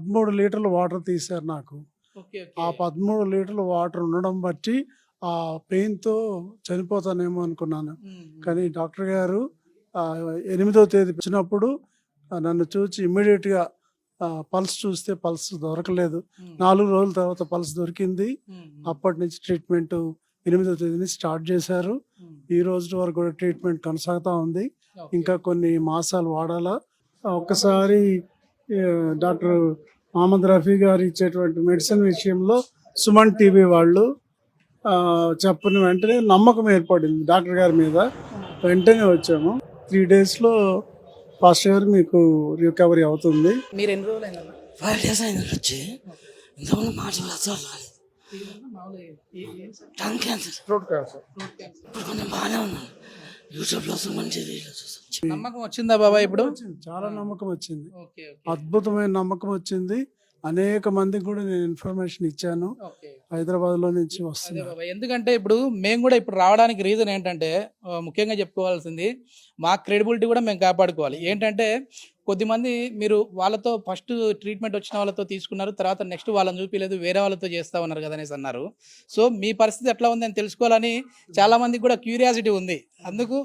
13 లీటర్ల వాటర్ తీశారు నాకు. ఆ 13 లీటర్ల వాటర్ ఉండడం బట్టి ఆ పెయిన్తో చనిపోతానేమో అనుకున్నాను. కానీ డాక్టర్ గారు 8వ తేదీ వచ్చినప్పుడు నన్ను చూసి ఇమ్మీడియట్గా పల్స్ చూస్తే పల్స్ దొరకలేదు. 4 రోజుల తర్వాత పల్స్ దొరికింది. అప్పటి నుంచి ట్రీట్మెంట్ 8వ తేదీని స్టార్ట్ చేశారు. ఈ రోజు వరకు కూడా ట్రీట్మెంట్ కొనసాగుతూ ఉంది. ఇంకా కొన్ని మాసాలు వాడాలా. ఒక్కసారి డాక్టర్ మహమ్మద్ రఫీ గారు ఇచ్చేటువంటి మెడిసిన్ విషయంలో సుమన్ టీవీ వాళ్ళు చెప్పిన వెంటనే నమ్మకం ఏర్పడింది డాక్టర్ గారి మీద. వెంటనే వచ్చాము. 3 డేస్లో ఫస్ట్ ఇయర్ మీకు రికవరీ అవుతుంది. మీరు ఎన్ని రోజులు అయినా 5 days అయింది వచ్చి. ఇంతకుముందు మాటలు అసలు రాలేదు. Tongue cancer, throat cancer. ఇప్పుడు కొంచెం బాగానే ఉన్నాను. యూట్యూబ్లో అసలు మంచి వీడియోస్ చూసాను. నమ్మకం వచ్చిందా బాబా ఇప్పుడు? చాలా నమ్మకం వచ్చింది. అద్భుతమైన నమ్మకం వచ్చింది. అనేక మందికి కూడా నేను ఇన్ఫర్మేషన్ ఇచ్చాను. హైదరాబాద్ లో నుంచి వస్తుంది. ఎందుకంటే ఇప్పుడు మేము కూడా ఇప్పుడు రావడానికి రీజన్ ఏంటంటే ముఖ్యంగా చెప్పుకోవాల్సింది మా క్రెడిబిలిటీ కూడా మేము కాపాడుకోవాలి. ఏంటంటే కొద్దిమంది మీరు వాళ్ళతో ఫస్ట్ ట్రీట్మెంట్ వచ్చిన వాళ్ళతో తీసుకున్నారు, తర్వాత నెక్స్ట్ వాళ్ళని చూపించలేదు, వేరే వాళ్ళతో చేస్తా ఉన్నారు కదా అనేసి అన్నారు. సో మీ పరిస్థితి ఎట్లా ఉంది అని తెలుసుకోవాలని చాలా మందికి కూడా క్యూరియాసిటీ ఉంది. అందుకు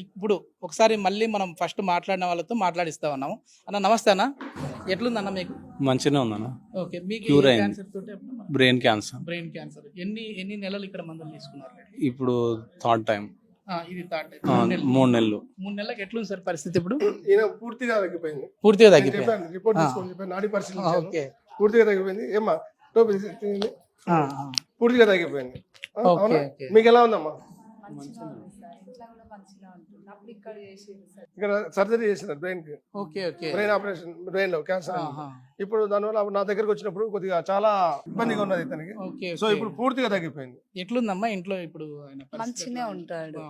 ఇప్పుడు ఒకసారి మళ్ళీ మనం ఫస్ట్ మాట్లాడిన వాళ్ళతో మాట్లాడిస్తా ఉన్నాము. అన్న నమస్తే అన్న, ఎట్లుందన్న మీకు? మంచిగా ఉందన్న. ఓకే, మీకు క్యూర్ అయింది. క్యాన్సర్ తోటి బ్రెయిన్ క్యాన్సర్. బ్రెయిన్ క్యాన్సర్ ఎన్ని నెలలు ఇక్కడ మందులు తీసుకున్నారు? ఇప్పుడు థర్డ్ టైం. ఇది థర్డ్ టైం. 3 నెలలు. 3 నెలలకు ఎట్లుంది సార్ పరిస్థితి ఇప్పుడు? ఈయన పూర్తిగా తగ్గిపోయింది. పూర్తిగా తగ్గిపోయింది. రిపోర్ట్ తీసుకొని చెప్పాను, నాడి పరిశీలించాను. ఓకే, పూర్తిగా తగ్గిపోయింది. ఏమ్మా టోపీ తీసింది? పూర్తిగా తగ్గిపోయింది. అవునా? ఓకే. మీకు ఎలా ఉందమ్మా? ఇక్కడ సర్జరీ చేసినారు బ్రెయిన్ కి. Okay okay, brain operation, brain లో క్యాన్సర్. ఇప్పుడు దానివల్ల నా దగ్గరకు వచ్చినప్పుడు కొద్దిగా చాలా ఇబ్బందిగా ఉన్నది ఇతనికి. ఓకే. సో ఇప్పుడు పూర్తిగా తగ్గిపోయింది. ఎట్లుందమ్మా ఇంట్లో ఇప్పుడు? మంచిగా ఉంటాడు.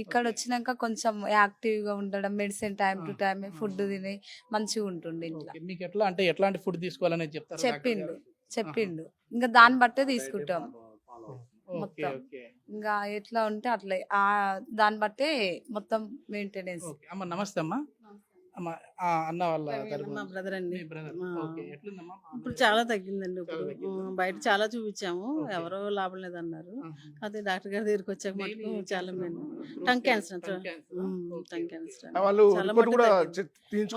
ఇక్కడ వచ్చినాక కొంచెం యాక్టివ్ గా ఉండడం, medicine time to time food తిని మంచిగా ఉంటుండే ఇంట్లో. మీకు ఎట్లా అంటే ఎట్లాంటి ఫుడ్ తీసుకోవాలనేది చెప్తారు? చెప్పిండు ఇంకా దాన్ని బట్టే తీసుకుంటాం మొత్తం. ఇంకా ఎట్లా ఉంటే అట్లా దాన్ని బట్టే మొత్తం మెయింటెనెన్స్. అమ్మ నమస్తే అమ్మా. అన్న వాళ్ళ మా బ్రదర్ అండి. ఎట్లుందమ్మా? ఇప్పుడు చాలా తగ్గిందండి. ఇప్పుడు బయట చాలా చూపించాము, ఎవరో లాభం లేదన్నారు. అదే డాక్టర్ గారి దగ్గరికి వచ్చాక మటుకు చాలా మేము టంగ్ క్యాన్సర్ టంగ్ క్యాన్సర్ వాళ్ళు చాలా రిపోర్ట్ కూడా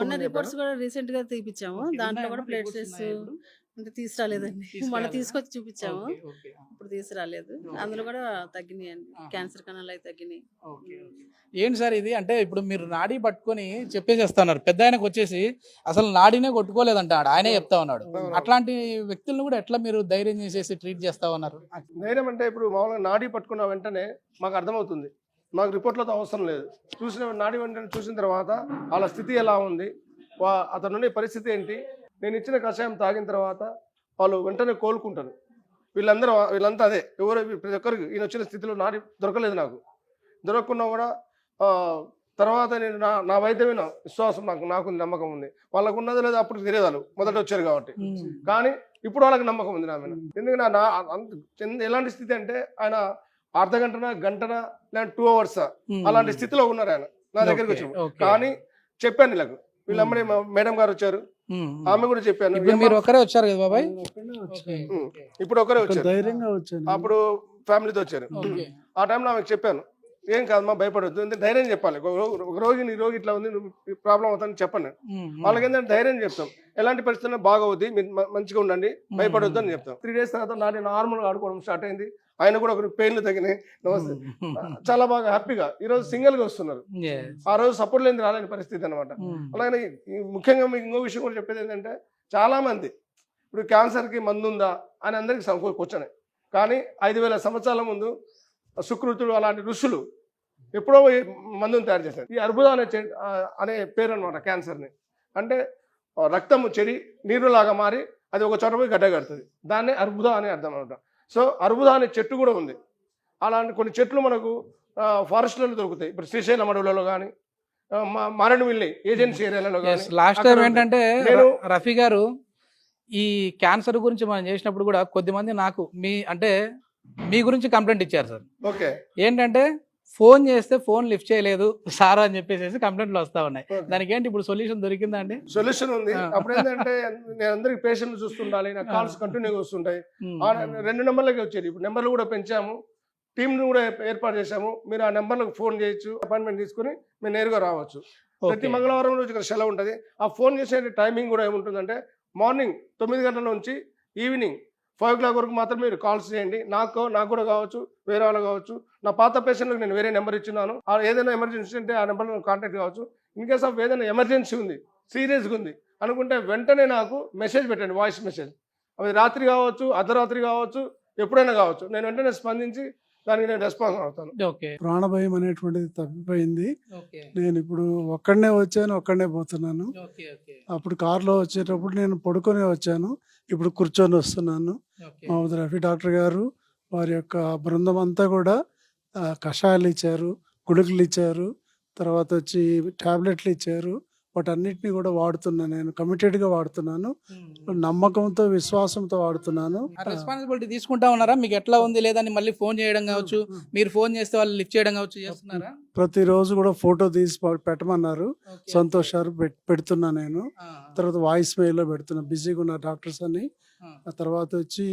మొన్న రిపోర్ట్స్ కూడా రీసెంట్ గా తీపిచ్చాము. దాంట్లో కూడా ప్లేట్లెట్స్ అంటే తీసుకురాలేదండి. మొన్న తీసుకొచ్చి చూపించాము, ఇప్పుడు తీసుకురాలేదు. అందులో కూడా తగ్గినాయండి, క్యాన్సర్ కణాలు అయితే తగ్గినాయి. ఏంటి సార్ ఇది? అంటే ఇప్పుడు మీరు నాడీ పట్టుకొని చెప్పేసేస్తున్నారు, పెద్ద ఆయనకు వచ్చేసి అసలు నాడీనే కొట్టుకోలేదంట ఆయనే చెప్తా ఉన్నాడు. అట్లాంటి వ్యక్తులను కూడా ఎట్లా మీరు ధైర్యం చేసేసి ట్రీట్ చేస్తా ఉన్నారు? ధైర్యం అంటే ఇప్పుడు మామూలుగా నాడీ పట్టుకున్న వెంటనే మాకు అర్థమవుతుంది, మాకు రిపోర్ట్లతో అవసరం లేదు. చూసిన నాడీ వెంటనే చూసిన తర్వాత వాళ్ళ స్థితి ఎలా ఉంది, అతను పరిస్థితి ఏంటి, నేను ఇచ్చిన కషాయం తాగిన తర్వాత వాళ్ళు వెంటనే కోలుకుంటారు. వీళ్ళంతా అదే ఎవరు ప్రతి ఒక్కరికి ఈయన వచ్చిన స్థితిలో నాడి దొరకలేదు. నాకు దొరకకుండా కూడా తర్వాత నేను నా వైద్యమైన విశ్వాసం నాకు నమ్మకం ఉంది. వాళ్ళకు ఉన్నది లేదా అప్పుడు తెలియదు, వాళ్ళు మొదట వచ్చారు కాబట్టి. కానీ ఇప్పుడు వాళ్ళకి నమ్మకం ఉంది నా మీద. ఎందుకంటే ఎలాంటి స్థితి అంటే ఆయన గంటన లేదా 2 hours అలాంటి స్థితిలో ఉన్నారు ఆయన నా దగ్గరికి వచ్చారు. కానీ చెప్పాను వీళ్ళకు, వీళ్ళమ్మడే మేడం గారు వచ్చారు, ఆమె కూడా చెప్పాను. మీరు ఒకరే వచ్చారు కదా బాబాయ్? ఇప్పుడు ఒకరే వచ్చారు, ధైర్యంగా వచ్చాను. అప్పుడు ఫ్యామిలీతో వచ్చారు. ఆ టైంలో ఆమెకు చెప్పాను, ఏం కాదమ్మా భయపడవద్దు, ఎందుకంటే ధైర్యం చెప్పాలి. ఒక రోగి ఇట్లా ఉంది, ప్రాబ్లం అవుతుందని చెప్పండి. వాళ్ళకి ఏంటంటే ధైర్యం చెప్తాం, ఎలాంటి పరిస్థితుల్లో బాగవుద్ది, మీరు మంచిగా ఉండండి, భయపడవద్దు అని చెప్తాం. 3 days తర్వాత నార్మల్గా ఆడుకోవడం స్టార్ట్ అయింది. ఆయన కూడా ఒక పెయిన్లు తగ్గినాయి. నమస్తే, చాలా బాగా హ్యాపీగా ఈరోజు సింగిల్ గా వస్తున్నారు. ఆ రోజు సపోర్ట్ లేని రాలేని పరిస్థితి అనమాట. అలాగే ముఖ్యంగా మీకు ఇంకో విషయం కూడా చెప్పేది ఏంటంటే, చాలా మంది ఇప్పుడు క్యాన్సర్ కి మందు ఉందా అని అందరికి కూర్చొని, కానీ 5000 సంవత్సరాల ముందు సుకృతుడు అలాంటి ఋషులు ఎప్పుడో మందుని తయారు చేశారు. ఈ అర్బుద అనే పేరు అనమాట క్యాన్సర్ని. అంటే రక్తము చెడి నీరులాగా మారి అది ఒక చోట పోయి గడ్డ కడుతుంది, దాన్నే అర్బుద అనే అర్థం అనమాట. సో అర్బుద అనే చెట్టు కూడా ఉంది. అలాంటి కొన్ని చెట్లు మనకు ఫారెస్ట్లలో దొరుకుతాయి. ఇప్పుడు శ్రీశైలం అడవులలో కానీ, మారేడుమిల్లి ఏజెన్సీ ఏరియాలలో కానీ. లాస్ట్ టైం ఏంటంటే రఫీ గారు ఈ క్యాన్సర్ గురించి మనం చేసినప్పుడు కూడా కొద్దిమంది నాకు మీ గురించి కంప్లైంట్ ఇచ్చారు సార్. ఓకే, ఏంటంటే ఫోన్ చేస్తే ఫోన్ లిఫ్ట్ చేయలేదు సార్ అని చెప్పేసి కంప్లైంట్లు వస్తా ఉన్నాయి. దానికి ఏంటి ఇప్పుడు సొల్యూషన్ దొరికిందా అండి? సొల్యూషన్ ఉంది. అప్పుడు ఏంటంటే నేను అందరికి పేషెంట్ చూస్తుండాలి, నాకు కాల్స్ కంటిన్యూగా వస్తుంటాయి. ఆ 2 నెంబర్లకి వచ్చేది. ఇప్పుడు నెంబర్లు కూడా పెంచాము, టీంని కూడా ఏర్పాటు చేశాము. మీరు ఆ నెంబర్లకు ఫోన్ చేయొచ్చు, అపాయింట్మెంట్ తీసుకుని మీరు నేరుగా రావచ్చు. ప్రతి మంగళవారం రోజు ఇక్కడ సెలవు ఉంటుంది. ఆ ఫోన్ చేసే టైమింగ్ కూడా ఏముంటుందంటే మార్నింగ్ 9 గంటల నుంచి ఈవినింగ్ 5 o'clock వరకు మాత్రం మీరు కాల్స్ చేయండి. నాకు కూడా కావచ్చు, వేరే వాళ్ళు కావచ్చు. నా పాత పేషెంట్లకు నేను వేరే నెంబర్ ఇచ్చినాను. ఏదైనా ఎమర్జెన్సీ ఉంటే ఆ నెంబర్లో కాంటాక్ట్ కావచ్చు. ఇన్ కేస్ ఆఫ్ ఏదైనా ఎమర్జెన్సీ ఉంది, సీరియస్గా ఉంది అనుకుంటే వెంటనే నాకు మెసేజ్ పెట్టండి, వాయిస్ మెసేజ్. అది రాత్రి కావచ్చు, అర్ధరాత్రి కావచ్చు, ఎప్పుడైనా కావచ్చు. నేను వెంటనే స్పందించి దానికి నేను రెస్పాన్స్ అవుతాను. ఓకే ప్రాణభయం అనేటువంటిది తప్పిపోయింది. ఓకే నేను ఇప్పుడు ఒక్కడనే వచ్చాను, ఒక్కడనే పోతున్నాను. ఓకే ఓకే అప్పుడు కారులో వచ్చేటప్పుడు నేను పడుకొని వచ్చాను, ఇప్పుడు కూర్చొని వస్తున్నాను. ఓకే మహమ్మద్ రఫీ డాక్టర్ గారు వారి యొక్క బృందం అంతా కూడా కషాయాలు ఇచ్చారు, గుళికలు ఇచ్చారు, తర్వాత వచ్చి టాబ్లెట్లు ఇచ్చారు. వాటన్నిటిని కూడా వాడుతున్నాను, నేను కమిటెడ్గా వాడుతున్నాను, నమ్మకంతో విశ్వాసంతో వాడుతున్నాను. రెస్పాన్సిబిలిటీ తీసుకుంటా ఉన్నారా? మీకు ఎట్లా ఉంది లేదని మళ్ళీ ఫోన్ చేయడం కావచ్చు, మీరు ఫోన్ చేస్తే వాళ్ళు లిఫ్ట్ చేయడం కావచ్చు చేస్తున్నారా? ప్రతిరోజు కూడా ఫోటో తీసి పెట్టమన్నారు, సంతోష్ గారు పెడుతున్నా నేను. తర్వాత వాయిస్ మెయిల్లో పెడుతున్నా, బిజీగా ఉన్న డాక్టర్స్ అని. ఆ తర్వాత వచ్చి